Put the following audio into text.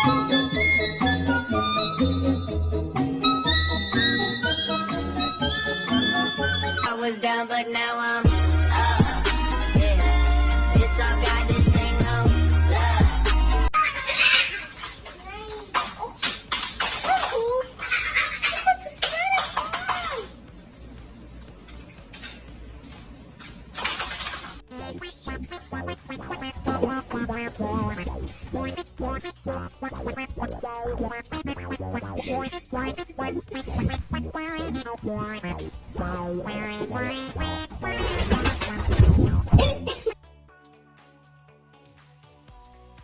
I was down, but now I'm up. Yeah, this all got this ain't no love.